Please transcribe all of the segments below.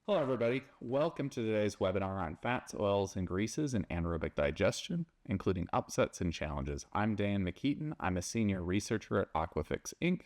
Hello, everybody. Welcome to today's webinar on fats, oils, and greases in anaerobic digestion, including upsets and challenges. I'm Dan McKeaton. I'm a senior researcher at Aquafix, Inc.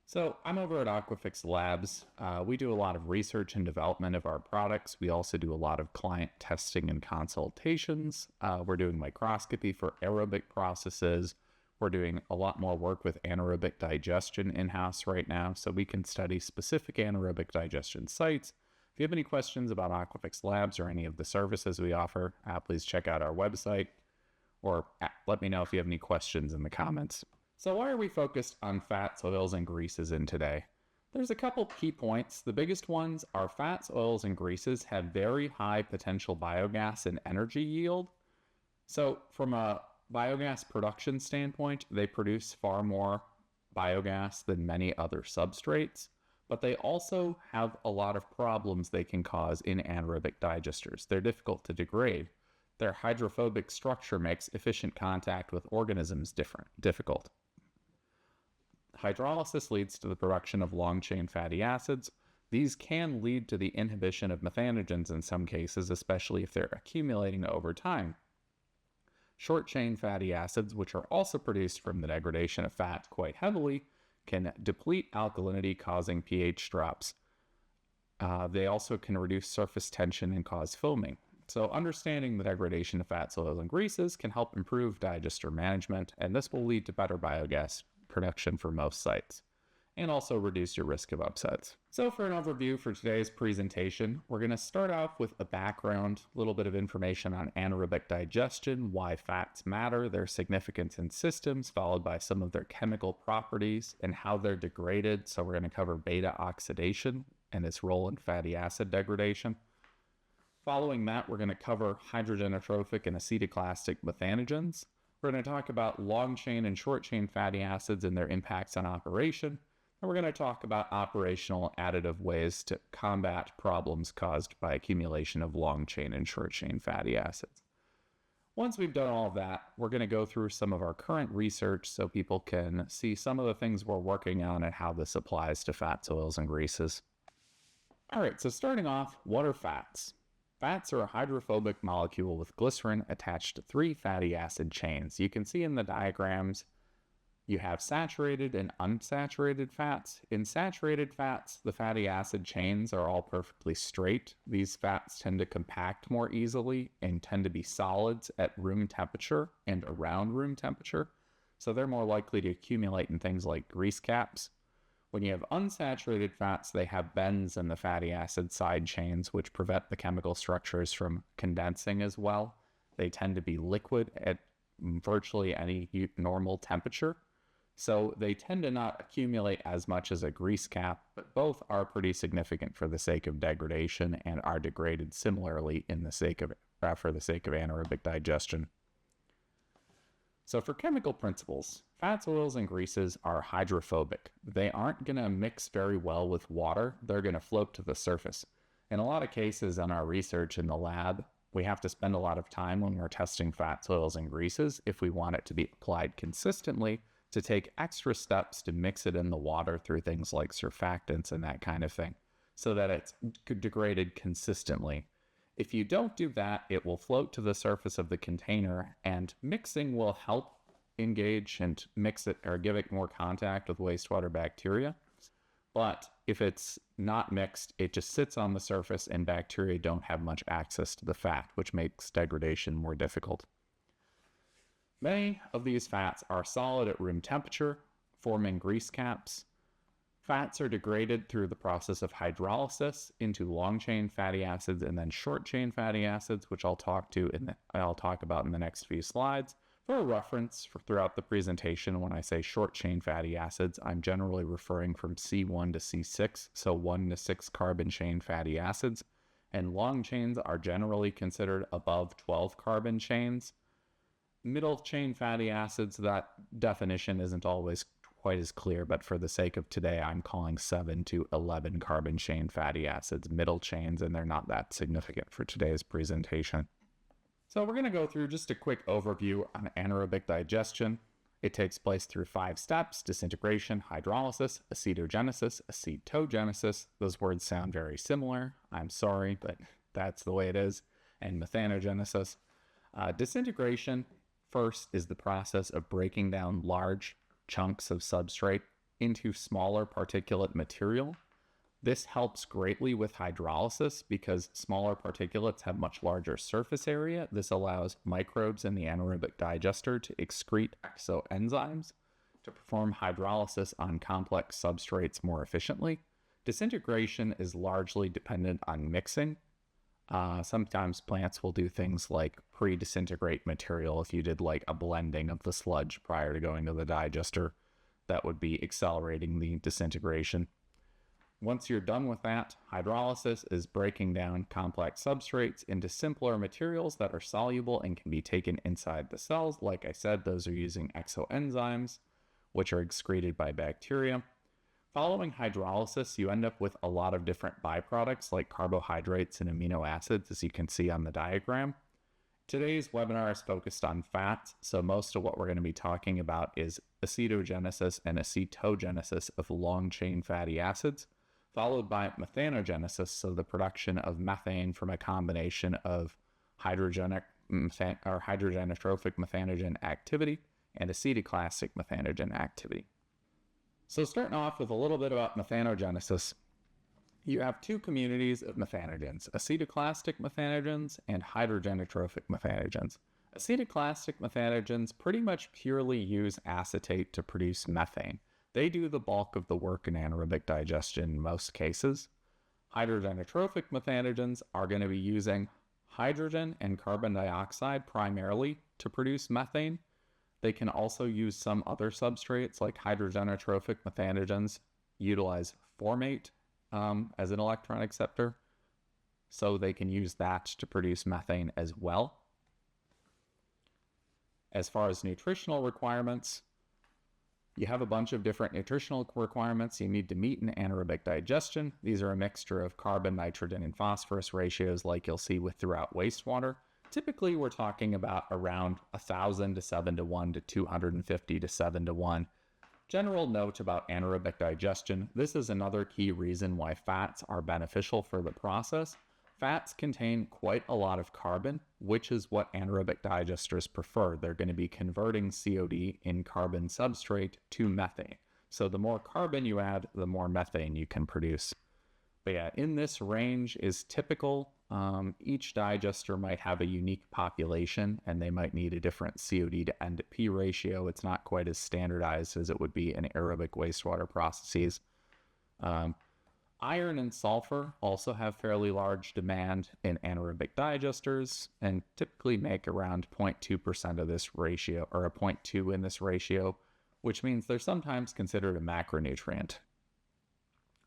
So I'm over at Aquafix Labs. We do a lot of research and development of our products. We also do a lot of client testing and consultations. We're doing microscopy for aerobic processes. We're doing a lot more work with anaerobic digestion in-house right now, so we can study specific anaerobic digestion sites. If you have any questions about Aquafix Labs or any of the services we offer, please check out our website or let me know if you have any questions in the comments. So why are we focused on fats, oils, and greases in today? There's a couple key points. The biggest ones are fats, oils, and greases have very high potential biogas and energy yield. So from a biogas production standpoint, they produce far more biogas than many other substrates. But they also have a lot of problems they can cause in anaerobic digesters. They're difficult to degrade. Their hydrophobic structure makes efficient contact with organisms difficult. Hydrolysis leads to the production of long-chain fatty acids. These can lead to the inhibition of methanogens in some cases, especially if they're accumulating over time. Short-chain fatty acids, which are also produced from the degradation of fat quite heavily, can deplete alkalinity, causing pH drops. They also can reduce surface tension and cause foaming. So understanding the degradation of fats, oils, and greases can help improve digester management, and this will lead to better biogas production for most sites, and also reduce your risk of upsets. So for an overview for today's presentation, we're going to start off with a background, a little bit of information on anaerobic digestion, why fats matter, their significance in systems, followed by some of their chemical properties and how they're degraded. So we're going to cover beta oxidation and its role in fatty acid degradation. Following that, we're going to cover hydrogenotrophic and acetoclastic methanogens. We're going to talk about long-chain and short-chain fatty acids and their impacts on operation. And we're going to talk about operational additive ways to combat problems caused by accumulation of long-chain and short-chain fatty acids. Once we've done all of that, we're going to go through some of our current research so people can see some of the things we're working on and how this applies to fats, oils, and greases. All right, so starting off, what are fats? Fats are a hydrophobic molecule with glycerin attached to 3 fatty acid chains. You can see in the diagrams you have saturated and unsaturated fats. In saturated fats, the fatty acid chains are all perfectly straight. These fats tend to compact more easily and tend to be solids at room temperature and around room temperature, so they're more likely to accumulate in things like grease caps. When you have unsaturated fats, they have bends in the fatty acid side chains, which prevent the chemical structures from condensing as well. They tend to be liquid at virtually any normal temperature. So they tend to not accumulate as much as a grease cap, but both are pretty significant for the sake of degradation and are degraded similarly for the sake of anaerobic digestion. So for chemical principles, fats, oils, and greases are hydrophobic. They aren't going to mix very well with water. They're going to float to the surface. In a lot of cases in our research in the lab, we have to spend a lot of time when we're testing fats, oils, and greases if we want it to be applied consistently, to take extra steps to mix it in the water through things like surfactants and that kind of thing, so that it's degraded consistently. If you don't do that, it will float to the surface of the container, and mixing will help engage and mix it or give it more contact with wastewater bacteria. But if it's not mixed, it just sits on the surface and bacteria don't have much access to the fat, which makes degradation more difficult. Many of these fats are solid at room temperature, forming grease caps. Fats are degraded through the process of hydrolysis into long-chain fatty acids and then short-chain fatty acids, which I'll talk about in the next few slides. For a reference throughout the presentation, when I say short-chain fatty acids, I'm generally referring from C1 to C6, so 1 to 6 carbon chain fatty acids, and long chains are generally considered above 12 carbon chains. Middle chain fatty acids, that definition isn't always quite as clear, but for the sake of today, I'm calling 7 to 11 carbon chain fatty acids middle chains, and they're not that significant for today's presentation. So we're going to go through just a quick overview on anaerobic digestion. It takes place through 5 steps: disintegration, hydrolysis, acetogenesis, acetogenesis. Those words sound very similar. I'm sorry, but that's the way it is. And methanogenesis. Disintegration, first, is the process of breaking down large chunks of substrate into smaller particulate material. This helps greatly with hydrolysis because smaller particulates have much larger surface area. This allows microbes in the anaerobic digester to excrete exoenzymes to perform hydrolysis on complex substrates more efficiently. Disintegration is largely dependent on mixing. Sometimes plants will do things like pre-disintegrate material. If you did like a blending of the sludge prior to going to the digester, that would be accelerating the disintegration. Once you're done with that, hydrolysis is breaking down complex substrates into simpler materials that are soluble and can be taken inside the cells. Like I said, those are using exoenzymes, which are excreted by bacteria. Following hydrolysis, you end up with a lot of different byproducts like carbohydrates and amino acids, as you can see on the diagram. Today's webinar is focused on fats, so most of what we're going to be talking about is acetogenesis and acetogenesis of long-chain fatty acids, followed by methanogenesis, so the production of methane from a combination of hydrogenotrophic methanogen activity and acetoclastic methanogen activity. So starting off with a little bit about methanogenesis, you have 2 communities of methanogens: acetoclastic methanogens and hydrogenotrophic methanogens. Acetoclastic methanogens pretty much purely use acetate to produce methane. They do the bulk of the work in anaerobic digestion in most cases. Hydrogenotrophic methanogens are going to be using hydrogen and carbon dioxide primarily to produce methane. They can also use some other substrates, like hydrogenotrophic methanogens utilize formate as an electron acceptor, so they can use that to produce methane as well. As far as nutritional requirements, you have a bunch of different nutritional requirements you need to meet in anaerobic digestion. These are a mixture of carbon, nitrogen, and phosphorus ratios like you'll see with throughout wastewater. Typically, we're talking about around 1,000 to 7 to 1 to 250 to 7 to 1. General note about anaerobic digestion: this is another key reason why fats are beneficial for the process. Fats contain quite a lot of carbon, which is what anaerobic digesters prefer. They're going to be converting COD in carbon substrate to methane. So the more carbon you add, the more methane you can produce. But yeah, in this range is typical. Each digester might have a unique population, and they might need a different COD to N to P ratio. It's not quite as standardized as it would be in aerobic wastewater processes. Iron and sulfur also have fairly large demand in anaerobic digesters and typically make around 0.2% of this ratio, or a 0.2 in this ratio, which means they're sometimes considered a macronutrient.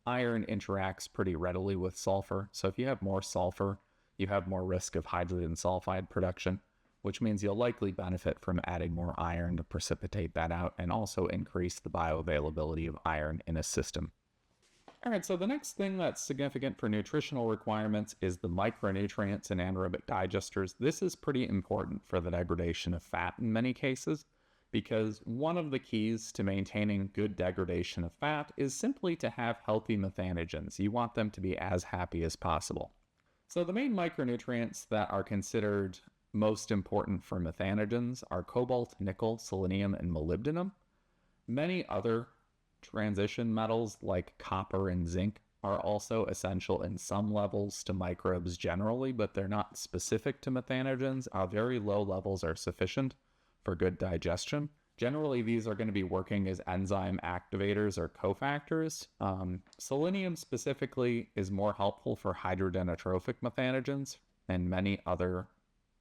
Iron interacts pretty readily with sulfur, so if you have more sulfur, you have more risk of hydrogen sulfide production, which means you'll likely benefit from adding more iron to precipitate that out and also increase the bioavailability of iron in a system. All right, so the next thing that's significant for nutritional requirements is the micronutrients in anaerobic digesters. This is pretty important for the degradation of fat in many cases, because one of the keys to maintaining good degradation of fat is simply to have healthy methanogens. You want them to be as happy as possible. So the main micronutrients that are considered most important for methanogens are cobalt, nickel, selenium, and molybdenum. Many other transition metals like copper and zinc are also essential in some levels to microbes generally, but they're not specific to methanogens. Very low levels are sufficient for good digestion. Generally, these are going to be working as enzyme activators or cofactors. Selenium specifically is more helpful for hydrogenotrophic methanogens and many other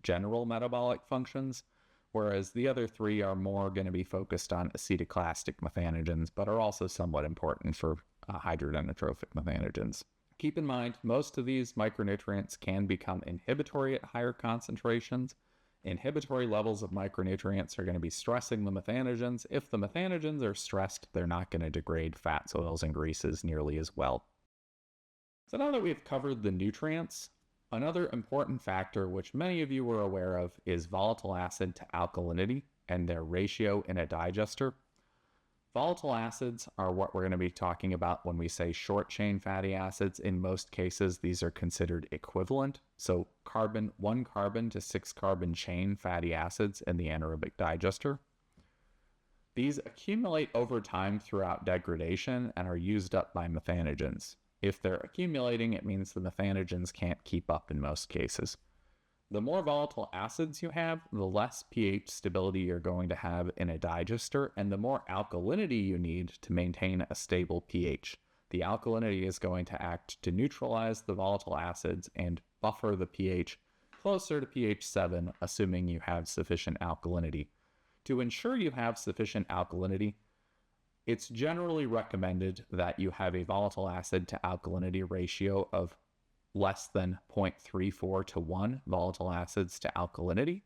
general metabolic functions, whereas the other 3 are more going to be focused on acetoclastic methanogens, but are also somewhat important for hydrogenotrophic methanogens. Keep in mind, most of these micronutrients can become inhibitory at higher concentrations. Inhibitory levels of micronutrients are going to be stressing the methanogens. If the methanogens are stressed, they're not going to degrade fats, oils, and greases nearly as well. So now that we've covered the nutrients, another important factor which many of you were aware of is volatile acid to alkalinity and their ratio in a digester. Volatile acids are what we're going to be talking about when we say short-chain fatty acids. In most cases, these are considered equivalent. So 1 carbon to 6 carbon chain fatty acids in the anaerobic digester. These accumulate over time throughout degradation and are used up by methanogens. If they're accumulating, it means the methanogens can't keep up in most cases. The more volatile acids you have, the less pH stability you're going to have in a digester, and the more alkalinity you need to maintain a stable pH. The alkalinity is going to act to neutralize the volatile acids and buffer the pH closer to pH 7, assuming you have sufficient alkalinity. To ensure you have sufficient alkalinity, it's generally recommended that you have a volatile acid to alkalinity ratio of less than 0.34 to 1 volatile acids to alkalinity.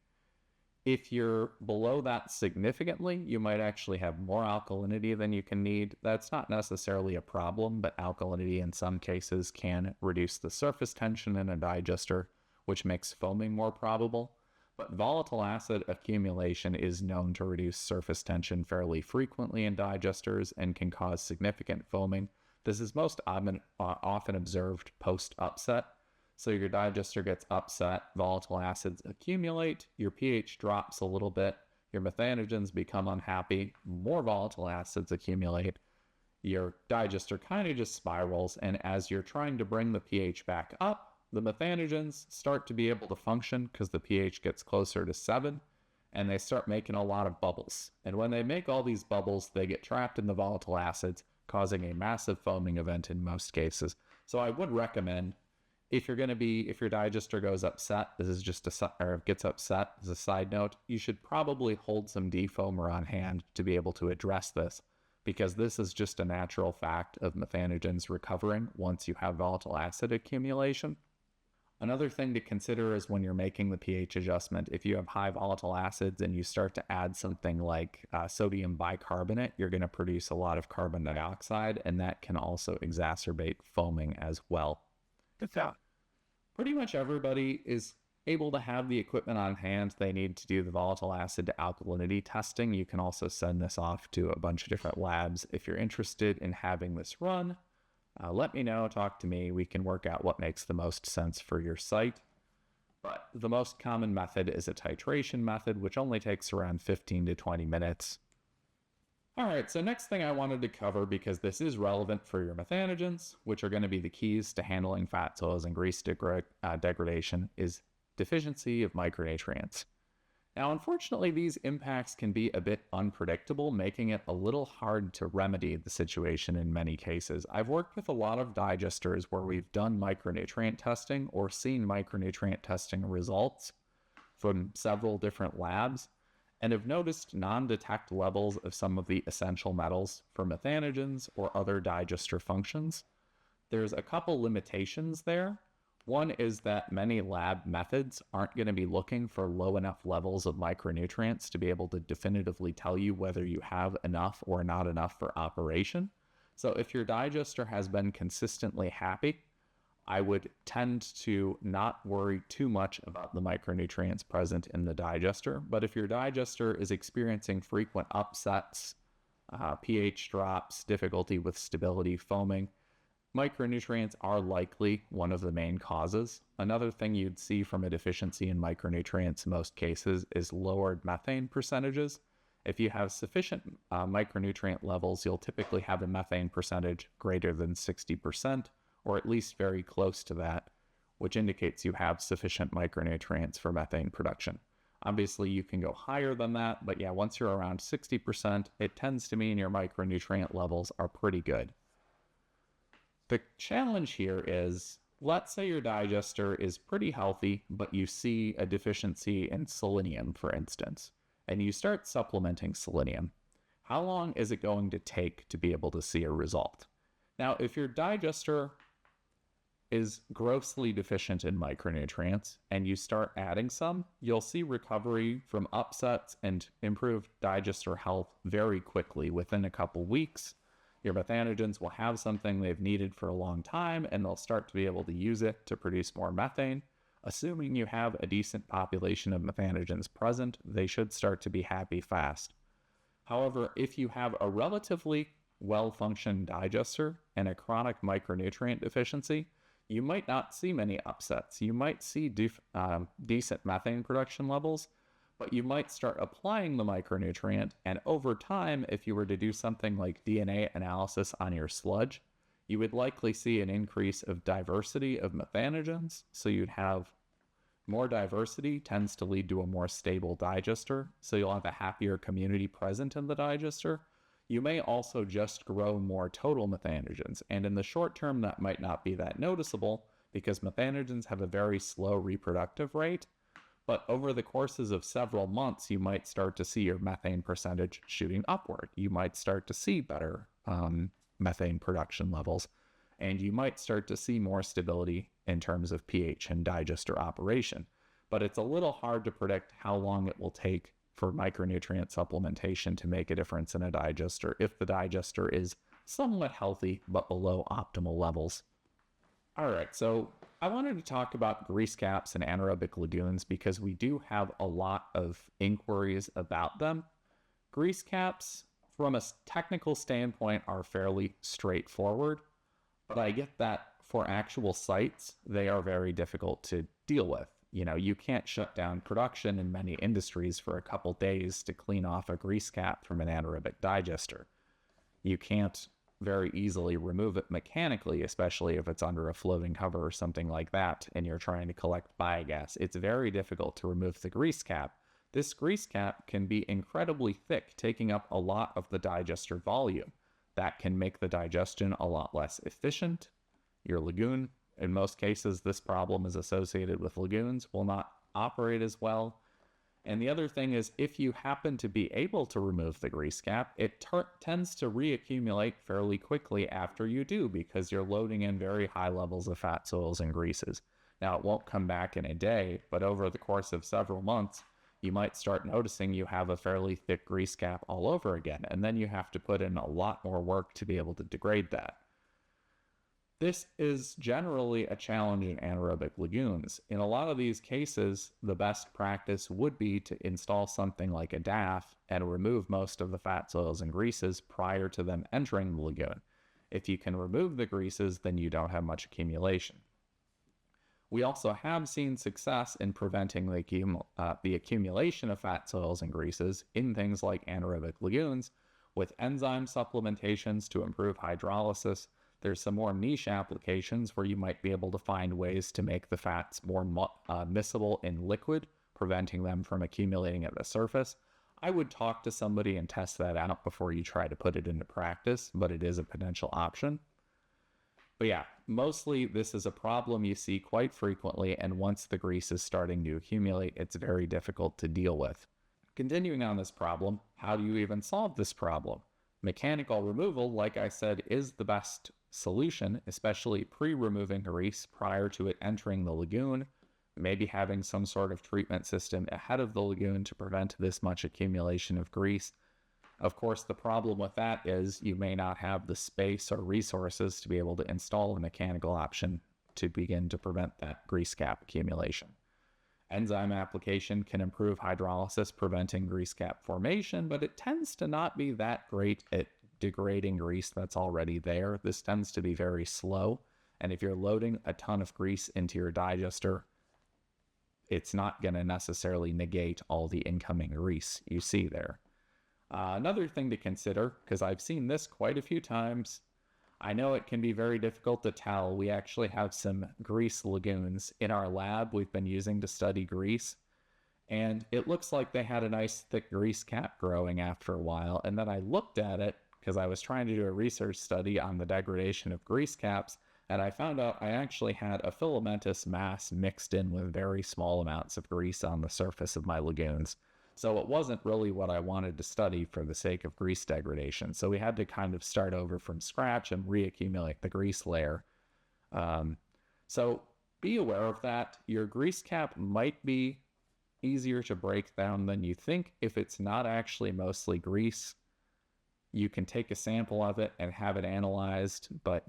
If you're below that significantly, you might actually have more alkalinity than you can need. That's not necessarily a problem, but alkalinity in some cases can reduce the surface tension in a digester, which makes foaming more probable. But volatile acid accumulation is known to reduce surface tension fairly frequently in digesters and can cause significant foaming. This is most often observed post-upset. So your digester gets upset, volatile acids accumulate, your pH drops a little bit, your methanogens become unhappy, more volatile acids accumulate, your digester kind of just spirals, and as you're trying to bring the pH back up, the methanogens start to be able to function because the pH gets closer to 7, and they start making a lot of bubbles. And when they make all these bubbles, they get trapped in the volatile acids, causing a massive foaming event in most cases. So I would recommend, if your digester goes upset, gets upset as a side note, you should probably hold some defoamer on hand to be able to address this, because this is just a natural fact of methanogens recovering once you have volatile acid accumulation. Another thing to consider is when you're making the pH adjustment, if you have high volatile acids and you start to add something like sodium bicarbonate, you're going to produce a lot of carbon dioxide, and that can also exacerbate foaming as well. Pretty much everybody is able to have the equipment on hand they need to do the volatile acid to alkalinity testing. You can also send this off to a bunch of different labs. If you're interested in having this run, let me know, talk to me. We can work out what makes the most sense for your site. But the most common method is a titration method, which only takes around 15 to 20 minutes. All right, so next thing I wanted to cover, because this is relevant for your methanogens, which are going to be the keys to handling fat soils and grease degradation, is deficiency of micronutrients. Now, unfortunately, these impacts can be a bit unpredictable, making it a little hard to remedy the situation in many cases. I've worked with a lot of digesters where we've done micronutrient testing or seen micronutrient testing results from several different labs, and have noticed non-detect levels of some of the essential metals for methanogens or other digester functions. There's a couple limitations there. One is that many lab methods aren't going to be looking for low enough levels of micronutrients to be able to definitively tell you whether you have enough or not enough for operation. So if your digester has been consistently happy, I would tend to not worry too much about the micronutrients present in the digester. But if your digester is experiencing frequent upsets, pH drops, difficulty with stability, foaming, micronutrients are likely one of the main causes. Another thing you'd see from a deficiency in micronutrients in most cases is lowered methane percentages. If you have sufficient micronutrient levels, you'll typically have a methane percentage greater than 60%, or at least very close to that, which indicates you have sufficient micronutrients for methane production. Obviously, you can go higher than that, but yeah, once you're around 60%, it tends to mean your micronutrient levels are pretty good. The challenge here is, let's say your digester is pretty healthy, but you see a deficiency in selenium, for instance, and you start supplementing selenium. How long is it going to take to be able to see a result? Now, if your digester is grossly deficient in micronutrients and you start adding some, you'll see recovery from upsets and improved digester health very quickly within a couple weeks. Your methanogens will have something they've needed for a long time, and they'll start to be able to use it to produce more methane. Assuming you have a decent population of methanogens present, they should start to be happy fast. However, if you have a relatively well-functioned digester and a chronic micronutrient deficiency, you might not see many upsets. You might see decent methane production levels, but you might start applying the micronutrient, and over time, if you were to do something like DNA analysis on your sludge, you would likely see an increase of diversity of methanogens. So you'd have more diversity tends to lead to a more stable digester, so you'll have a happier community present in the digester. You may also just grow more total methanogens, and in the short term that might not be that noticeable because methanogens have a very slow reproductive rate, but over the courses of several months you might start to see your methane percentage shooting upward. You might start to see better methane production levels, and you might start to see more stability in terms of pH and digester operation. But it's a little hard to predict how long it will take for micronutrient supplementation to make a difference in a digester if the digester is somewhat healthy but below optimal levels. All right, so I wanted to talk about grease caps and anaerobic lagoons because we do have a lot of inquiries about them. Grease caps, from a technical standpoint, are fairly straightforward, but I get that for actual sites, they are very difficult to deal with. You know, you can't shut down production in many industries for a couple days to clean off a grease cap from an anaerobic digester. You can't very easily remove it mechanically, especially if it's under a floating cover or something like that, and you're trying to collect biogas. It's very difficult to remove the grease cap. This grease cap can be incredibly thick, taking up a lot of the digester volume. That can make the digestion a lot less efficient. Your lagoon, in most cases, this problem is associated with lagoons, will not operate as well. And the other thing is, if you happen to be able to remove the grease cap, it tends to reaccumulate fairly quickly after you do because you're loading in very high levels of fats, oils, and greases. Now, it won't come back in a day, but over the course of several months, you might start noticing you have a fairly thick grease cap all over again, and then you have to put in a lot more work to be able to degrade that. This is generally a challenge in anaerobic lagoons. In a lot of these cases, the best practice would be to install something like a DAF and remove most of the fats, oils, and greases prior to them entering the lagoon. If you can remove the greases, then you don't have much accumulation. We also have seen success in preventing the accumulation of fats, oils, and greases in things like anaerobic lagoons with enzyme supplementations to improve hydrolysis. There's some more niche applications where you might be able to find ways to make the fats more miscible in liquid, preventing them from accumulating at the surface. I would talk to somebody and test that out before you try to put it into practice, but it is a potential option. But yeah, mostly this is a problem you see quite frequently, and once the grease is starting to accumulate, it's very difficult to deal with. Continuing on this problem, how do you even solve this problem? Mechanical removal, like I said, is the best solution, especially pre-removing grease prior to it entering the lagoon, maybe having some sort of treatment system ahead of the lagoon to prevent this much accumulation of grease. Of course, the problem with that is you may not have the space or resources to be able to install a mechanical option to begin to prevent that grease cap accumulation. Enzyme application can improve hydrolysis, preventing grease cap formation, but it tends to not be that great at degrading grease that's already there. This tends to be very slow, and if you're loading a ton of grease into your digester, it's not going to necessarily negate all the incoming grease you see there. Another thing to consider, because I've seen this quite a few times, I know it can be very difficult to tell. We actually have some grease lagoons in our lab we've been using to study grease, and it looks like they had a nice thick grease cap growing after a while, and then I looked at it because I was trying to do a research study on the degradation of grease caps, and I found out I actually had a filamentous mass mixed in with very small amounts of grease on the surface of my lagoons. So it wasn't really what I wanted to study for the sake of grease degradation. So we had to kind of start over from scratch and reaccumulate the grease layer. So be aware of that. Your grease cap might be easier to break down than you think if it's not actually mostly grease. You can take a sample of it and have it analyzed, but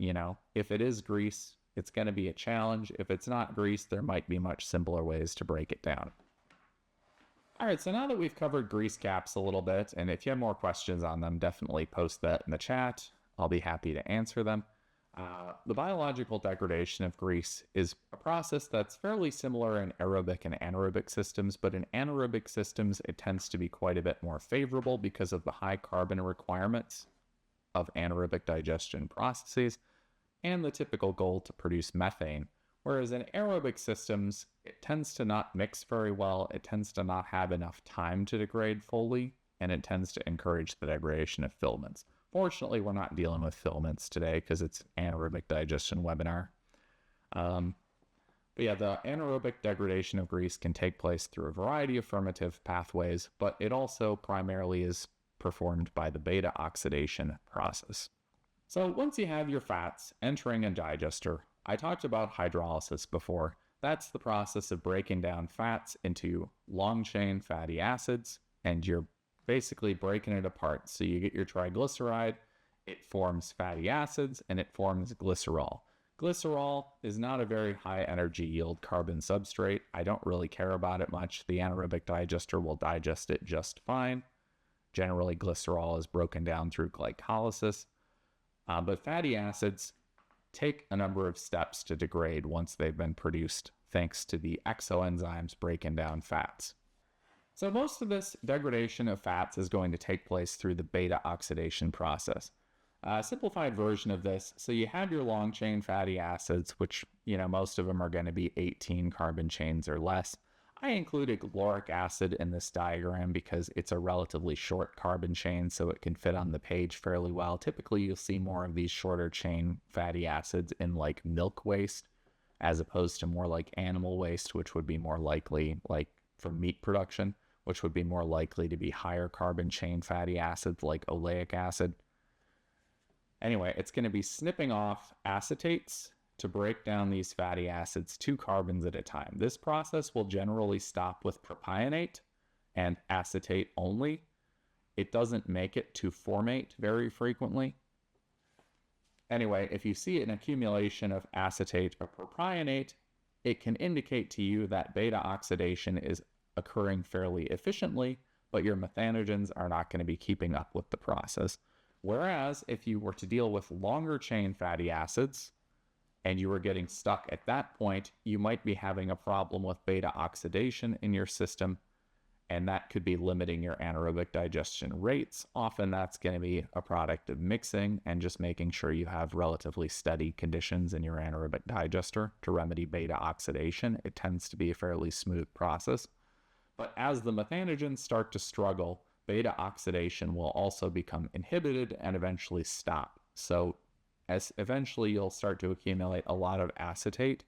if it is grease, It's going to be a challenge. If it's not grease, there might be much simpler ways to break it down. All right, so now that we've covered grease caps a little bit, and if you have more questions on them, definitely post that in the chat. I'll be happy to answer them. The biological degradation of grease is a process that's fairly similar in aerobic and anaerobic systems, but in anaerobic systems, it tends to be quite a bit more favorable because of the high carbon requirements of anaerobic digestion processes and the typical goal to produce methane. Whereas in aerobic systems, it tends to not mix very well, it tends to not have enough time to degrade fully, and it tends to encourage the degradation of filaments. Fortunately, we're not dealing with filaments today because it's an anaerobic digestion webinar. But yeah, the anaerobic degradation of grease can take place through a variety of fermentative pathways, but it also primarily is performed by the beta oxidation process. So once you have your fats entering a digester, I talked about hydrolysis before. That's the process of breaking down fats into long-chain fatty acids, and you're basically breaking it apart. So you get your triglyceride, it forms fatty acids, and it forms glycerol. Glycerol is not a very high energy yield carbon substrate. I don't really care about it much. The anaerobic digester will digest it just fine. Generally, glycerol is broken down through glycolysis. But fatty acids take a number of steps to degrade once they've been produced, thanks to the exoenzymes breaking down fats. So most of this degradation of fats is going to take place through the beta oxidation process. A simplified version of this, so you have your long chain fatty acids, which, most of them are going to be 18 carbon chains or less. I included galoric acid in this diagram because it's a relatively short carbon chain, so it can fit on the page fairly well. Typically, you'll see more of these shorter chain fatty acids in like milk waste, as opposed to more like animal waste, which would be more likely like for meat production, which would be more likely to be higher carbon chain fatty acids like oleic acid. Anyway, it's going to be snipping off acetates to break down these fatty acids 2 carbons at a time. This process will generally stop with propionate and acetate only. It doesn't make it to formate very frequently. Anyway, if you see an accumulation of acetate or propionate, it can indicate to you that beta oxidation is occurring fairly efficiently, but your methanogens are not going to be keeping up with the process. Whereas if you were to deal with longer chain fatty acids, and you were getting stuck at that point, you might be having a problem with beta oxidation in your system, and that could be limiting your anaerobic digestion rates. Often that's going to be a product of mixing and just making sure you have relatively steady conditions in your anaerobic digester to remedy beta oxidation. It tends to be a fairly smooth process. But as the methanogens start to struggle, beta oxidation will also become inhibited and eventually stop. So as eventually you'll start to accumulate a lot of acetate,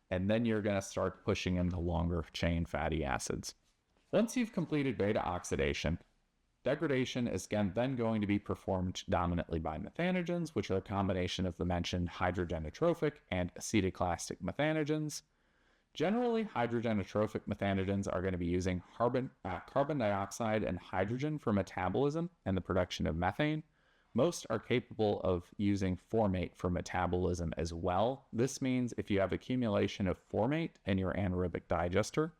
and then you're going to start pushing into longer chain fatty acids. Once you've completed beta oxidation, degradation is again then going to be performed dominantly by methanogens, which are a combination of the mentioned hydrogenotrophic and acetoclastic methanogens. Generally, hydrogenotrophic methanogens are going to be using carbon dioxide and hydrogen for metabolism and the production of methane. Most are capable of using formate for metabolism as well. This means if you have accumulation of formate in your anaerobic digester,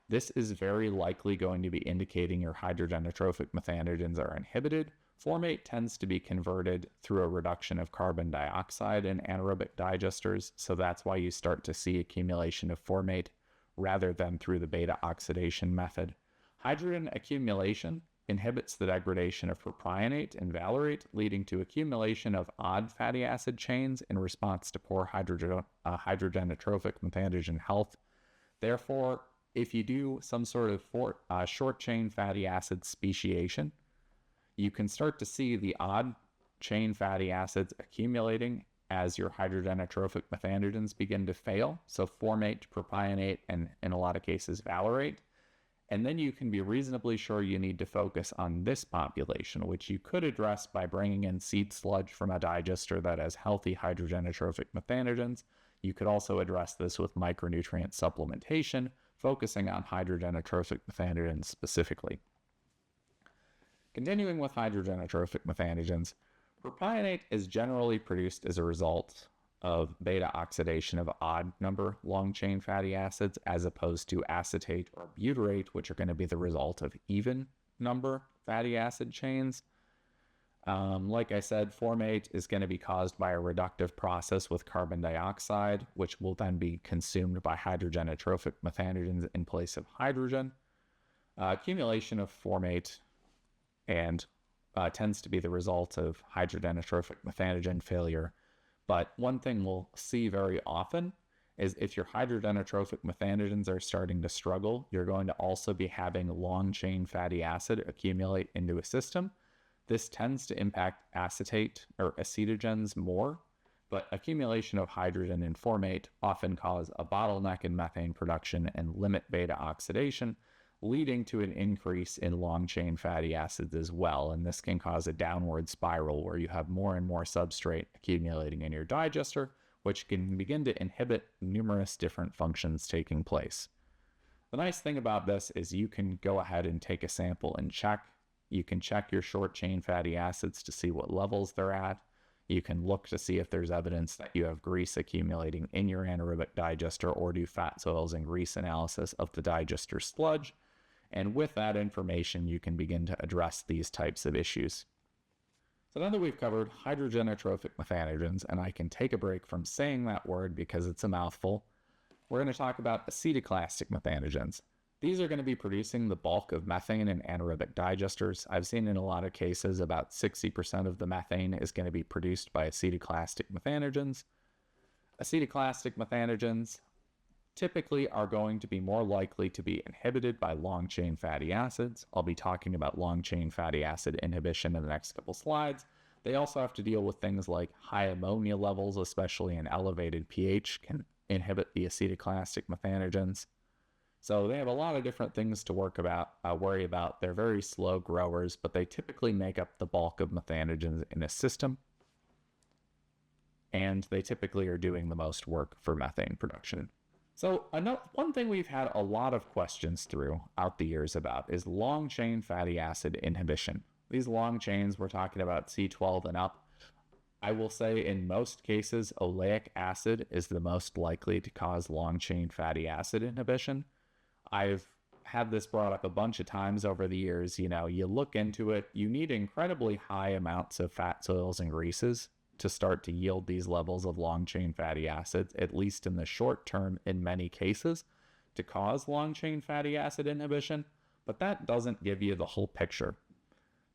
this is very likely going to be indicating your hydrogenotrophic methanogens are inhibited. Formate tends to be converted through a reduction of carbon dioxide in anaerobic digesters, so that's why you start to see accumulation of formate rather than through the beta oxidation method. Hydrogen accumulation inhibits the degradation of propionate and valerate, leading to accumulation of odd fatty acid chains in response to poor hydrogenotrophic methanogen health. Therefore, if you do some sort of short chain fatty acid speciation, you can start to see the odd chain fatty acids accumulating as your hydrogenotrophic methanogens begin to fail. So formate, propionate, and in a lot of cases valerate. And then you can be reasonably sure you need to focus on this population, which you could address by bringing in seed sludge from a digester that has healthy hydrogenotrophic methanogens. You could also address this with micronutrient supplementation, focusing on hydrogenotrophic methanogens specifically. Continuing with hydrogenotrophic methanogens, propionate is generally produced as a result of beta oxidation of odd number long chain fatty acids as opposed to acetate or butyrate, which are going to be the result of even number fatty acid chains. Like I said, formate is going to be caused by a reductive process with carbon dioxide, which will then be consumed by hydrogenotrophic methanogens in place of hydrogen. Accumulation of formate and tends to be the result of hydrogenotrophic methanogen failure. But one thing we'll see very often is if your hydrogenotrophic methanogens are starting to struggle, you're going to also be having long chain fatty acid accumulate into a system. This tends to impact acetate or acetogens more, but accumulation of hydrogen in formate often cause a bottleneck in methane production and limit beta oxidation, leading to an increase in long chain fatty acids as well. And this can cause a downward spiral where you have more and more substrate accumulating in your digester, which can begin to inhibit numerous different functions taking place. The nice thing about this is you can go ahead and take a sample and check. You can check your short chain fatty acids to see what levels they're at. You can look to see if there's evidence that you have grease accumulating in your anaerobic digester, or do fat, soils, and grease analysis of the digester sludge. And with that information, you can begin to address these types of issues. So now that we've covered hydrogenotrophic methanogens, and I can take a break from saying that word because it's a mouthful, we're going to talk about acetoclastic methanogens. These are going to be producing the bulk of methane in anaerobic digesters. I've seen in a lot of cases about 60% of the methane is going to be produced by acetoclastic methanogens. Acetoclastic methanogens typically are going to be more likely to be inhibited by long-chain fatty acids. I'll be talking about long-chain fatty acid inhibition in the next couple slides. They also have to deal with things like high ammonia levels, especially an elevated pH, can inhibit the acetoclastic methanogens. So they have a lot of different things to worry about. They're very slow growers, but they typically make up the bulk of methanogens in a system. And they typically are doing the most work for methane production. So one thing we've had a lot of questions throughout the years about is long chain fatty acid inhibition. These long chains, we're talking about C12 and up. I will say in most cases, oleic acid is the most likely to cause long chain fatty acid inhibition. I've had this brought up a bunch of times over the years. You know, you look into it, you need incredibly high amounts of fat, soils, and greases to start to yield these levels of long chain fatty acids, at least in the short term in many cases, to cause long chain fatty acid inhibition, but that doesn't give you the whole picture.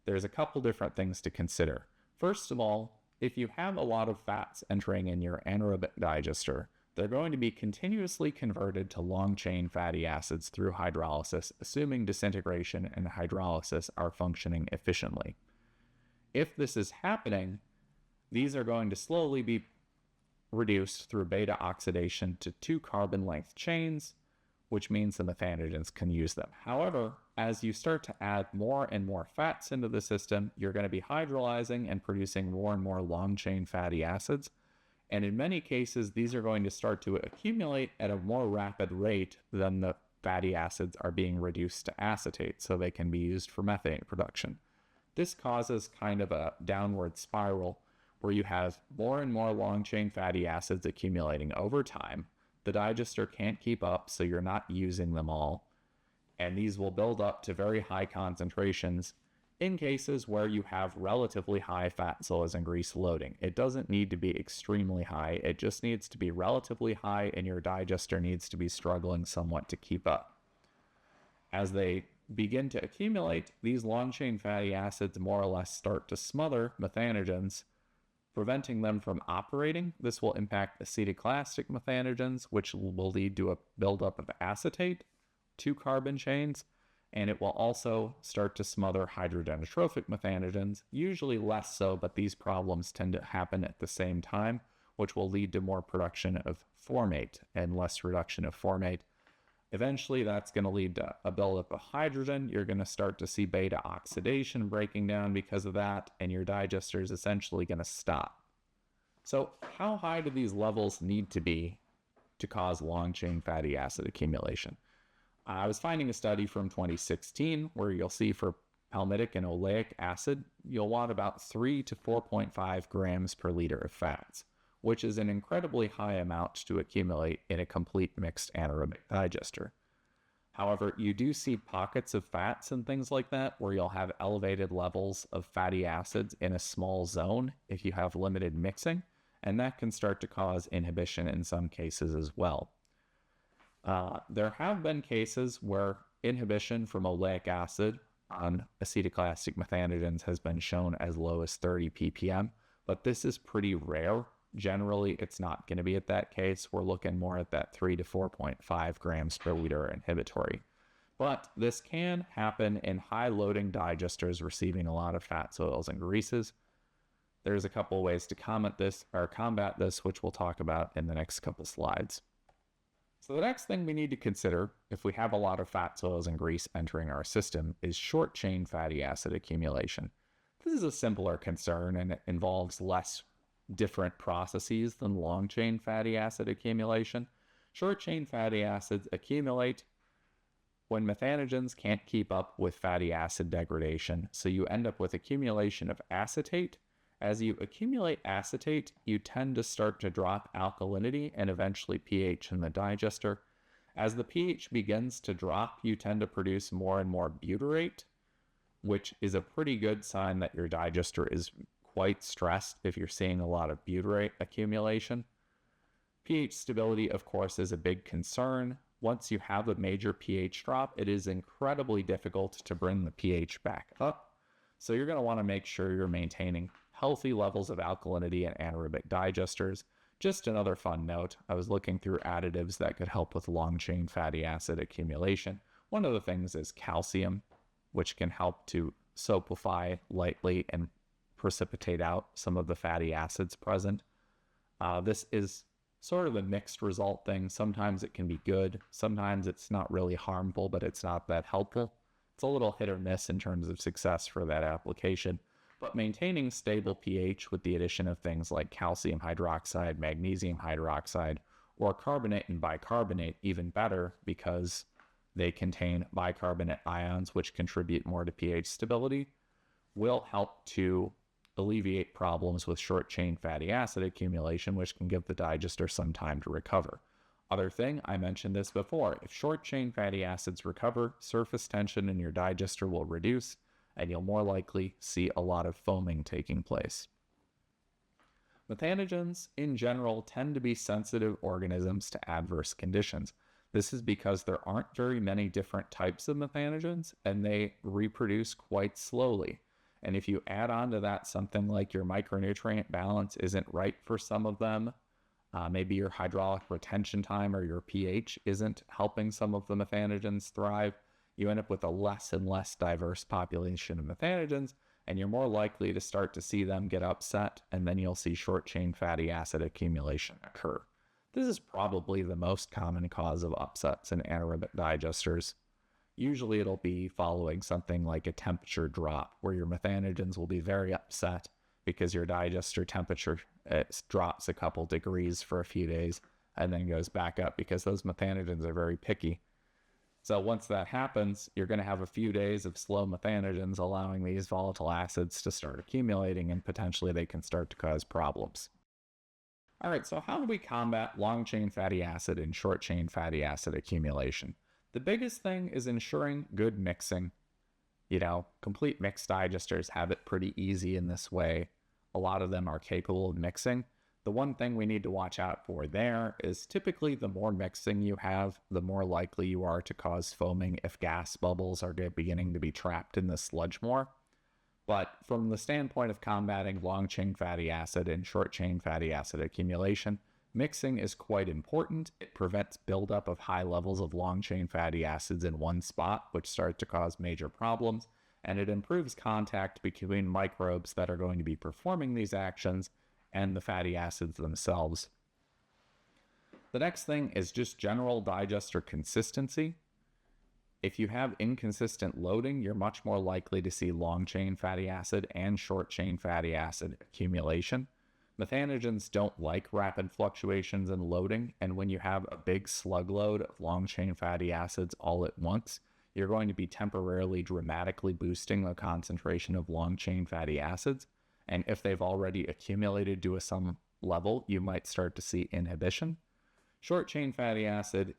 There's a couple different things to consider. First of all, if you have a lot of fats entering in your anaerobic digester, they're going to be continuously converted to long chain fatty acids through hydrolysis, assuming disintegration and hydrolysis are functioning efficiently. If this is happening, these are going to slowly be reduced through beta oxidation to 2 carbon length chains, which means the methanogens can use them. However, as you start to add more and more fats into the system, you're going to be hydrolyzing and producing more and more long chain fatty acids. And in many cases, these are going to start to accumulate at a more rapid rate than the fatty acids are being reduced to acetate, so they can be used for methane production. This causes kind of a downward spiral where you have more and more long-chain fatty acids accumulating over time. The digester can't keep up, so you're not using them all. And these will build up to very high concentrations in cases where you have relatively high fat, soils, and grease loading. It doesn't need to be extremely high. It just needs to be relatively high, and your digester needs to be struggling somewhat to keep up. As they begin to accumulate, these long-chain fatty acids more or less start to smother methanogens, preventing them from operating. This will impact acetoclastic methanogens, which will lead to a buildup of acetate, 2 carbon chains, and it will also start to smother hydrogenotrophic methanogens, usually less so, but these problems tend to happen at the same time, which will lead to more production of formate and less reduction of formate. Eventually, that's going to lead to a buildup of hydrogen. You're going to start to see beta oxidation breaking down because of that, and your digester is essentially going to stop. So how high do these levels need to be to cause long-chain fatty acid accumulation? I was finding a study from 2016 where you'll see for palmitic and oleic acid, you'll want about 3 to 4.5 grams per liter of fats. which is an incredibly high amount to accumulate in a complete mixed anaerobic digester. However, you do see pockets of fats and things like that where you'll have elevated levels of fatty acids in a small zone if you have limited mixing, and that can start to cause inhibition in some cases as well. There have been cases where inhibition from oleic acid on acetoclastic methanogens has been shown as low as 30 ppm, but this is pretty rare. Generally, it's not going to be at that case. We're looking more at that 3 to 4.5 grams per liter inhibitory. But this can happen in high-loading digesters receiving a lot of fats, oils, and greases. There's a couple ways to combat this, which we'll talk about in the next couple slides. So the next thing we need to consider if we have a lot of fats, oils, and grease entering our system is short-chain fatty acid accumulation. This is a simpler concern and it involves less different processes than long-chain fatty acid accumulation. Short-chain fatty acids accumulate when methanogens can't keep up with fatty acid degradation, so you end up with accumulation of acetate. As you accumulate acetate, you tend to start to drop alkalinity and eventually pH in the digester. As the pH begins to drop, you tend to produce more and more butyrate, which is a pretty good sign that your digester is quite stressed if you're seeing a lot of butyrate accumulation. pH stability, of course, is a big concern. Once you have a major pH drop, it is incredibly difficult to bring the pH back up. So you're going to want to make sure you're maintaining healthy levels of alkalinity in anaerobic digesters. Just another fun note, I was looking through additives that could help with long-chain fatty acid accumulation. One of the things is calcium, which can help to soapify lightly and precipitate out some of the fatty acids present. This is sort of a mixed result thing. Sometimes it can be good, sometimes it's not really harmful, but it's not that helpful. It's a little hit or miss in terms of success for that application. But maintaining stable pH with the addition of things like calcium hydroxide, magnesium hydroxide, or carbonate and bicarbonate, even better because they contain bicarbonate ions which contribute more to pH stability, will help to alleviate problems with short-chain fatty acid accumulation, which can give the digester some time to recover. Other thing, I mentioned this before, if short-chain fatty acids recover, surface tension in your digester will reduce, and you'll more likely see a lot of foaming taking place. Methanogens, in general, tend to be sensitive organisms to adverse conditions. This is because there aren't very many different types of methanogens, and they reproduce quite slowly. And if you add on to that something like your micronutrient balance isn't right for some of them, maybe your hydraulic retention time or your pH isn't helping some of the methanogens thrive, you end up with a less and less diverse population of methanogens, and you're more likely to start to see them get upset, and then you'll see short-chain fatty acid accumulation occur. This is probably the most common cause of upsets in anaerobic digesters. Usually it'll be following something like a temperature drop, where your methanogens will be very upset because your digester temperature drops a couple degrees for a few days and then goes back up because those methanogens are very picky. So once that happens, you're going to have a few days of slow methanogens allowing these volatile acids to start accumulating, and potentially they can start to cause problems. All right, so how do we combat long-chain fatty acid and short-chain fatty acid accumulation? The biggest thing is ensuring good mixing. Complete mixed digesters have it pretty easy in this way. A lot of them are capable of mixing. The one thing we need to watch out for there is typically the more mixing you have, the more likely you are to cause foaming if gas bubbles are beginning to be trapped in the sludge more. But from the standpoint of combating long-chain fatty acid and short-chain fatty acid accumulation, mixing is quite important. It prevents buildup of high levels of long-chain fatty acids in one spot, which start to cause major problems, and it improves contact between microbes that are going to be performing these actions and the fatty acids themselves. The next thing is just general digester consistency. If you have inconsistent loading, you're much more likely to see long-chain fatty acid and short-chain fatty acid accumulation. Methanogens don't like rapid fluctuations in loading, and when you have a big slug load of long-chain fatty acids all at once, you're going to be temporarily dramatically boosting the concentration of long-chain fatty acids. And if they've already accumulated to some level, you might start to see inhibition. Short chain fatty acid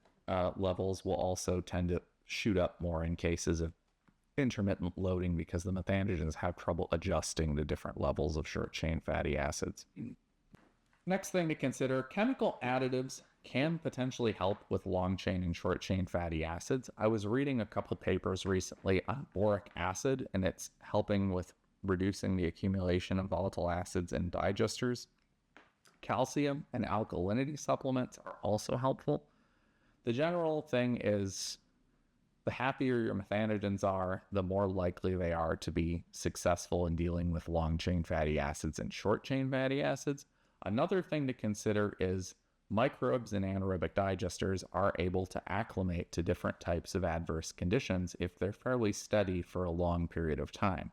levels will also tend to shoot up more in cases of intermittent loading because the methanogens have trouble adjusting to different levels of short chain fatty acids. Next thing to consider, chemical additives can potentially help with long chain and short chain fatty acids. I was reading a couple papers recently on boric acid, and it's helping with reducing the accumulation of volatile acids in digesters. Calcium and alkalinity supplements are also helpful. The general thing is the happier your methanogens are, the more likely they are to be successful in dealing with long chain fatty acids and short chain fatty acids. Another thing to consider is microbes in anaerobic digesters are able to acclimate to different types of adverse conditions if they're fairly steady for a long period of time.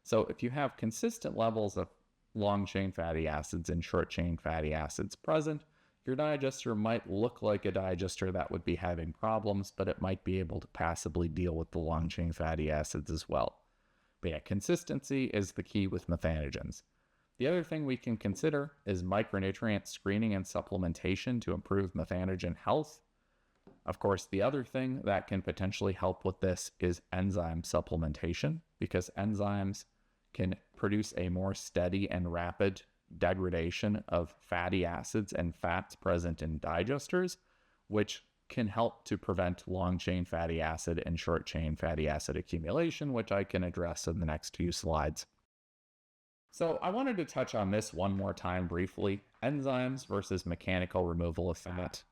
So if you have consistent levels of long chain fatty acids and short chain fatty acids present, your digester might look like a digester that would be having problems, but it might be able to passably deal with the long chain fatty acids as well. But yeah, consistency is the key with methanogens. The other thing we can consider is micronutrient screening and supplementation to improve methanogen health. Of course, the other thing that can potentially help with this is enzyme supplementation, because enzymes can produce a more steady and rapid degradation of fatty acids and fats present in digesters, which can help to prevent long-chain fatty acid and short-chain fatty acid accumulation, which I can address in the next few slides. So I wanted to touch on this one more time briefly, enzymes versus mechanical removal of fat.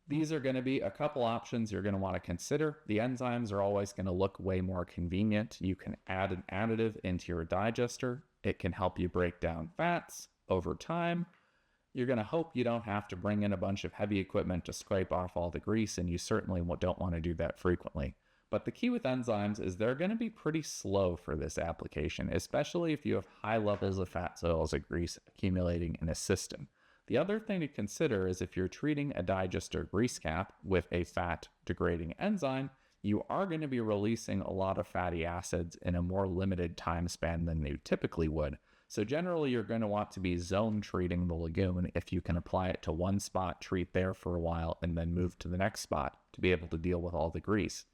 These are going to be a couple options you're going to want to consider. The enzymes are always going to look way more convenient. You can add an additive into your digester. It can help you break down fats over time. You're going to hope you don't have to bring in a bunch of heavy equipment to scrape off all the grease, and you certainly don't want to do that frequently. But the key with enzymes is they're going to be pretty slow for this application, especially if you have high levels of fats, oils, or grease accumulating in a system. The other thing to consider is if you're treating a digester grease cap with a fat degrading enzyme, you are going to be releasing a lot of fatty acids in a more limited time span than you typically would. So generally, you're going to want to be zone treating the lagoon if you can apply it to one spot, treat there for a while, and then move to the next spot to be able to deal with all the grease.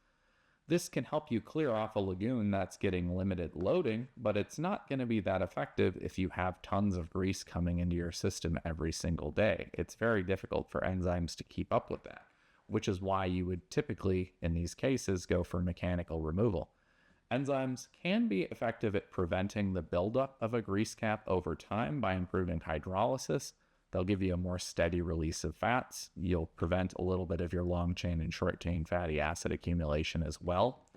This can help you clear off a lagoon that's getting limited loading, but it's not going to be that effective if you have tons of grease coming into your system every single day. It's very difficult for enzymes to keep up with that, which is why you would typically, in these cases, go for mechanical removal. Enzymes can be effective at preventing the buildup of a grease cap over time by improving hydrolysis. They'll give you a more steady release of fats. You'll prevent a little bit of your long chain and short chain fatty acid accumulation as well.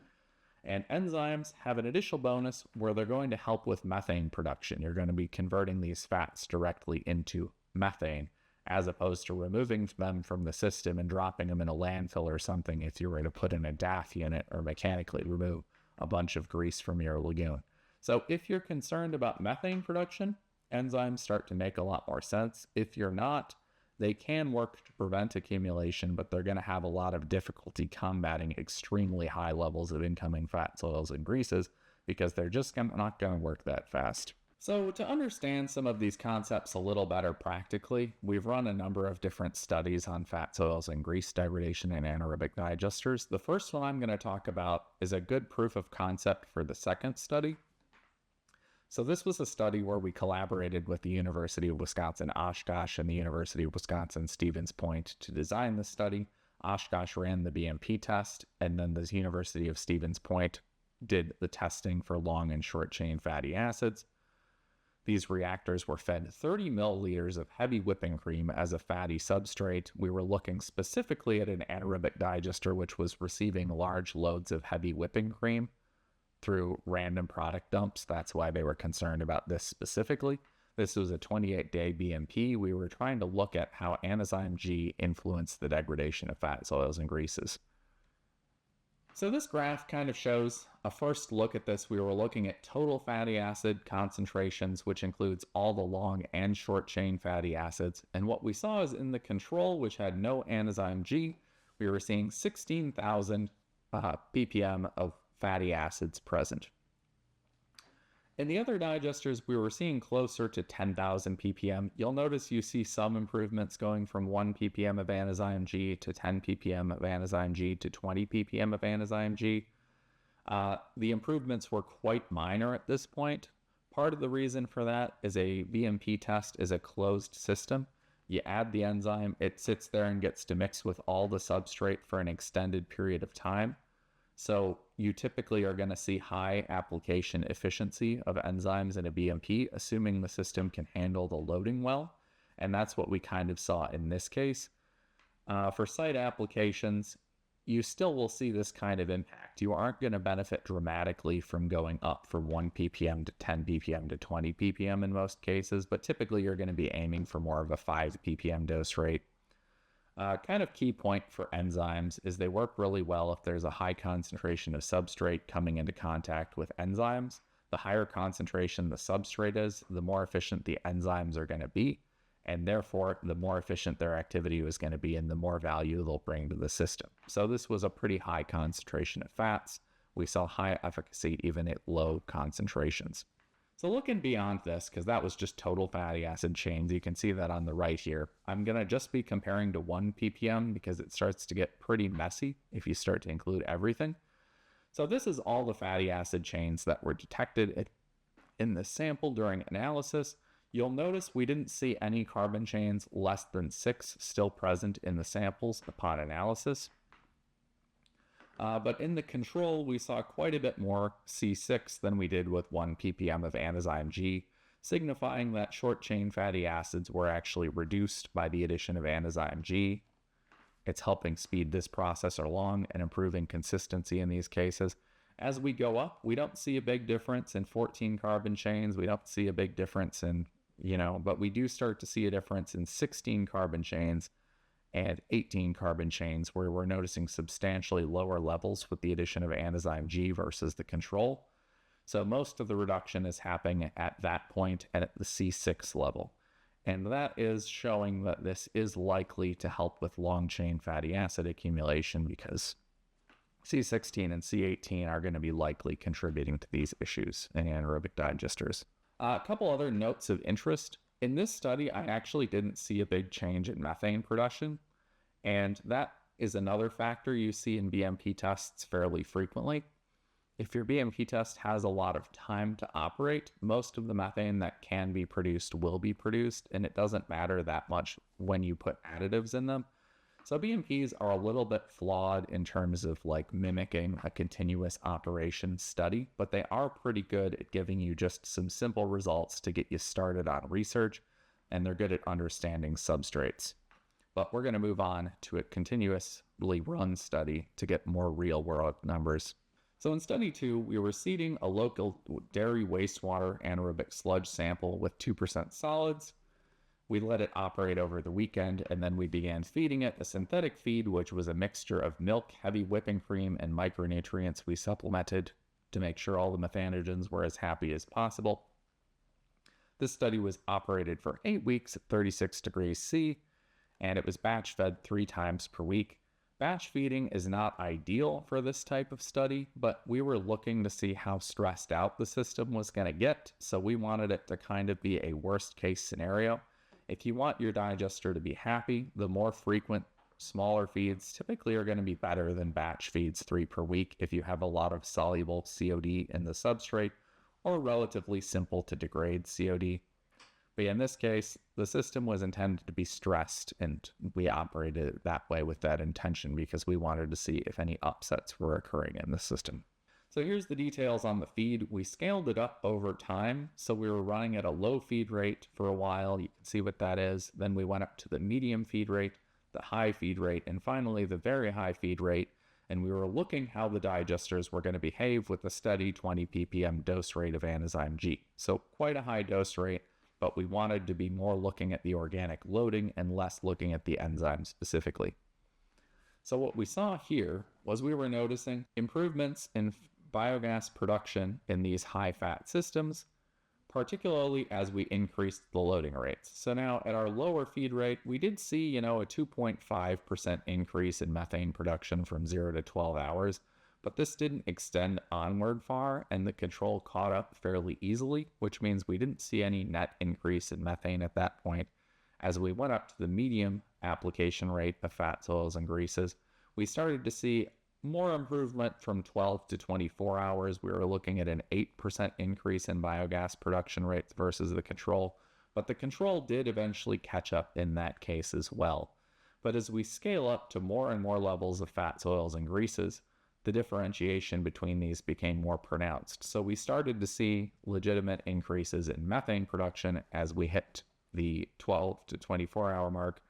And enzymes have an additional bonus where they're going to help with methane production. You're going to be converting these fats directly into methane, as opposed to removing them from the system and dropping them in a landfill or something if you were to put in a DAF unit or mechanically remove a bunch of grease from your lagoon. So if you're concerned about methane production, enzymes start to make a lot more sense. If you're not, they can work to prevent accumulation, but they're going to have a lot of difficulty combating extremely high levels of incoming fats, oils, and greases because they're just not going to work that fast. So to understand some of these concepts a little better practically, we've run a number of different studies on fats, oils, and grease degradation in anaerobic digesters. The first one I'm going to talk about is a good proof of concept for the second study. So this was a study where we collaborated with the University of Wisconsin Oshkosh and the University of Wisconsin Stevens Point to design the study. Oshkosh ran the BMP test, and then the University of Stevens Point did the testing for long and short chain fatty acids. These reactors were fed 30 milliliters of heavy whipping cream as a fatty substrate. We were looking specifically at an anaerobic digester, which was receiving large loads of heavy whipping cream through random product dumps. That's why they were concerned about this specifically. This was a 28-day BMP. We were trying to look at how anazyme G influenced the degradation of fats, oils, and greases. So this graph kind of shows a first look at this. We were looking at total fatty acid concentrations, which includes all the long and short chain fatty acids. And what we saw is in the control, which had no anazyme G, we were seeing 16,000 ppm of fatty acids present. In the other digesters, we were seeing closer to 10,000 ppm. You'll notice you see some improvements going from 1 ppm of anazyme G to 10 ppm of anazyme G to 20 ppm of anazyme G. The improvements were quite minor at this point. Part of the reason for that is a BMP test is a closed system. You add the enzyme, it sits there and gets to mix with all the substrate for an extended period of time. So you typically are going to see high application efficiency of enzymes in a BMP, assuming the system can handle the loading well. And that's what we kind of saw in this case. For site applications, you still will see this kind of impact. You aren't going to benefit dramatically from going up from 1 ppm to 10 ppm to 20 ppm in most cases, but typically you're going to be aiming for more of a 5 ppm dose rate. Kind of key point for enzymes is they work really well if there's a high concentration of substrate coming into contact with enzymes. The higher concentration the substrate is, the more efficient the enzymes are going to be, and therefore the more efficient their activity is going to be and the more value they'll bring to the system. So this was a pretty high concentration of fats. We saw high efficacy even at low concentrations. So looking beyond this, because that was just total fatty acid chains, you can see that on the right here. I'm going to just be comparing to 1 ppm because it starts to get pretty messy if you start to include everything. So this is all the fatty acid chains that were detected in this sample during analysis. You'll notice we didn't see any carbon chains less than 6 still present in the samples upon analysis. But in the control, we saw quite a bit more C6 than we did with 1 ppm of anazyme G, signifying that short-chain fatty acids were actually reduced by the addition of anazyme G. It's helping speed this process along and improving consistency in these cases. As we go up, we don't see a big difference in 14 carbon chains. We don't see a big difference in, but we do start to see a difference in 16 carbon chains and 18 carbon chains, where we're noticing substantially lower levels with the addition of anazyme G versus the control. So most of the reduction is happening at that point and at the C6 level. And that is showing that this is likely to help with long-chain fatty acid accumulation because C16 and C18 are going to be likely contributing to these issues in anaerobic digesters. A couple other notes of interest. In this study, I actually didn't see a big change in methane production, and that is another factor you see in BMP tests fairly frequently. If your BMP test has a lot of time to operate, most of the methane that can be produced will be produced, and it doesn't matter that much when you put additives in them. So BMPs are a little bit flawed in terms of mimicking a continuous operation study, but they are pretty good at giving you just some simple results to get you started on research, and they're good at understanding substrates. But we're going to move on to a continuously run study to get more real world numbers. So in study 2, we were seeding a local dairy wastewater anaerobic sludge sample with 2% solids. We let it operate over the weekend, and then we began feeding it a synthetic feed, which was a mixture of milk, heavy whipping cream, and micronutrients we supplemented to make sure all the methanogens were as happy as possible. This study was operated for 8 weeks at 36 degrees C, and it was batch fed 3 times per week. Batch feeding is not ideal for this type of study, but we were looking to see how stressed out the system was going to get, so we wanted it to kind of be a worst case scenario. If you want your digester to be happy, the more frequent, smaller feeds typically are going to be better than batch feeds 3 per week if you have a lot of soluble COD in the substrate or relatively simple to degrade COD. But in this case, the system was intended to be stressed, and we operated it that way with that intention because we wanted to see if any upsets were occurring in the system. So here's the details on the feed. We scaled it up over time. So we were running at a low feed rate for a while. You can see what that is. Then we went up to the medium feed rate, the high feed rate, and finally the very high feed rate. And we were looking how the digesters were going to behave with a steady 20 ppm dose rate of anazyme G. So quite a high dose rate, but we wanted to be more looking at the organic loading and less looking at the enzyme specifically. So what we saw here was we were noticing improvements in biogas production in these high-fat systems, particularly as we increased the loading rates. So now at our lower feed rate, we did see, a 2.5% increase in methane production from 0 to 12 hours, but this didn't extend onward far, and the control caught up fairly easily, which means we didn't see any net increase in methane at that point. As we went up to the medium application rate of fats, oils, and greases, we started to see more improvement from 12 to 24 hours. We were looking at an 8% increase in biogas production rates versus the control, but the control did eventually catch up in that case as well. But as we scale up to more and more levels of fats, oils, and greases, the differentiation between these became more pronounced. So we started to see legitimate increases in methane production as we hit the 12 to 24 hour mark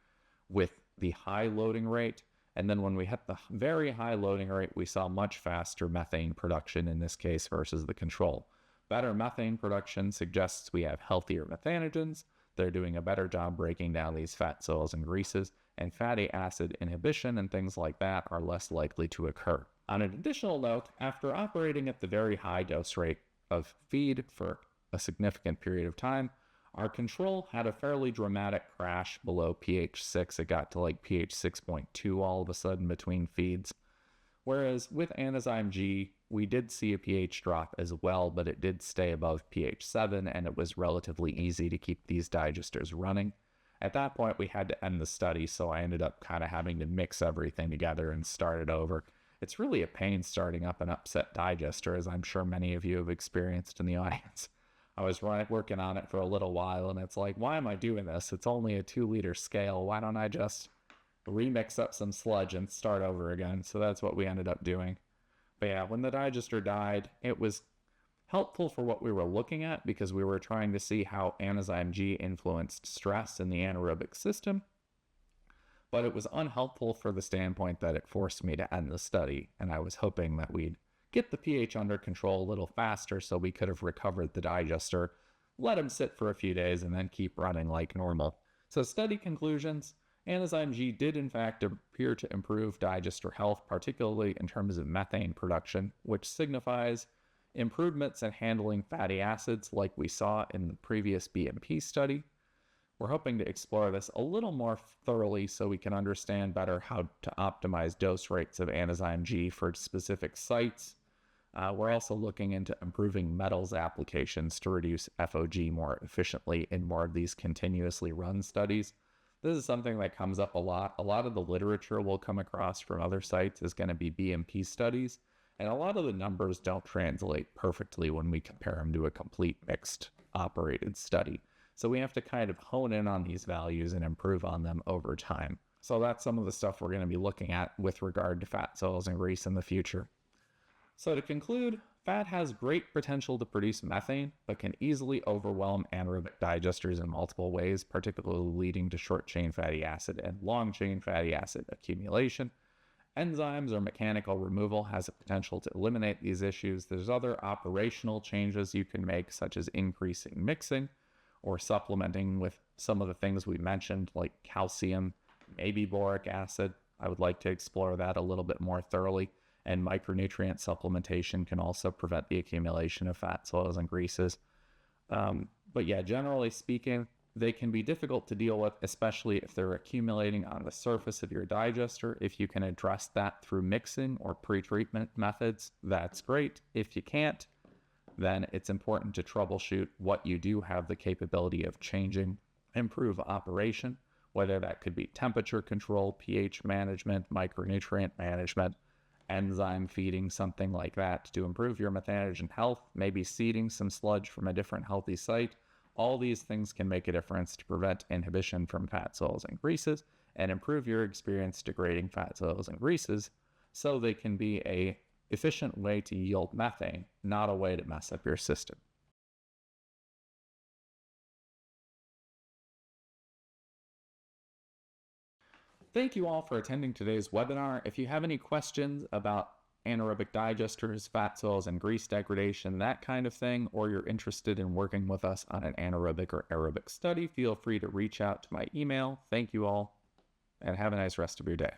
with the high loading rate. And then when we hit the very high loading rate, we saw much faster methane production in this case versus the control. Better methane production suggests we have healthier methanogens. They're doing a better job breaking down these fats, oils, and greases, and fatty acid inhibition and things like that are less likely to occur. On an additional note, after operating at the very high dose rate of feed for a significant period of time, our control had a fairly dramatic crash below pH 6. It got to like pH 6.2 all of a sudden between feeds. Whereas with Anazyme G, we did see a pH drop as well, but it did stay above pH 7, and it was relatively easy to keep these digesters running. At that point, we had to end the study, so I ended up kind of having to mix everything together and start it over. It's really a pain starting up an upset digester, as I'm sure many of you have experienced in the audience. I was working on it for a little while, and it's like, why am I doing this? It's only a 2-liter scale. Why don't I just remix up some sludge and start over again? So that's what we ended up doing. But yeah, when the digester died, it was helpful for what we were looking at because we were trying to see how Anazyme G influenced stress in the anaerobic system. But it was unhelpful for the standpoint that it forced me to end the study, and I was hoping that we'd get the pH under control a little faster so we could have recovered the digester, let him sit for a few days, and then keep running like normal. So study conclusions: Anazyme G did in fact appear to improve digester health, particularly in terms of methane production, which signifies improvements in handling fatty acids like we saw in the previous BMP study. We're hoping to explore this a little more thoroughly so we can understand better how to optimize dose rates of Anazyme G for specific sites. We're also looking into improving metals applications to reduce FOG more efficiently in more of these continuously run studies. This is something that comes up a lot. A lot of the literature we'll come across from other sites is going to be BMP studies, and a lot of the numbers don't translate perfectly when we compare them to a complete mixed operated study. So we have to kind of hone in on these values and improve on them over time. So that's some of the stuff we're going to be looking at with regard to fat, oils, and grease in the future. So to conclude, fat has great potential to produce methane, but can easily overwhelm anaerobic digesters in multiple ways, particularly leading to short-chain fatty acid and long-chain fatty acid accumulation. Enzymes or mechanical removal has a potential to eliminate these issues. There's other operational changes you can make, such as increasing mixing or supplementing with some of the things we mentioned, like calcium, maybe boric acid. I would like to explore that a little bit more thoroughly. And micronutrient supplementation can also prevent the accumulation of fats, oils, and greases. But yeah, generally speaking, they can be difficult to deal with, especially if they're accumulating on the surface of your digester. If you can address that through mixing or pre-treatment methods, that's great. If you can't, then it's important to troubleshoot what you do have the capability of changing, improve operation, whether that could be temperature control, pH management, micronutrient management, enzyme feeding, something like that to improve your methanogen health, maybe seeding some sludge from a different healthy site. All these things can make a difference to prevent inhibition from fats, oils, and greases and improve your experience degrading fats, oils, and greases so they can be a efficient way to yield methane, not a way to mess up your system. Thank you all for attending today's webinar. If you have any questions about anaerobic digesters, fats, oils, and grease degradation, that kind of thing, or you're interested in working with us on an anaerobic or aerobic study, feel free to reach out to my email. Thank you all, and have a nice rest of your day.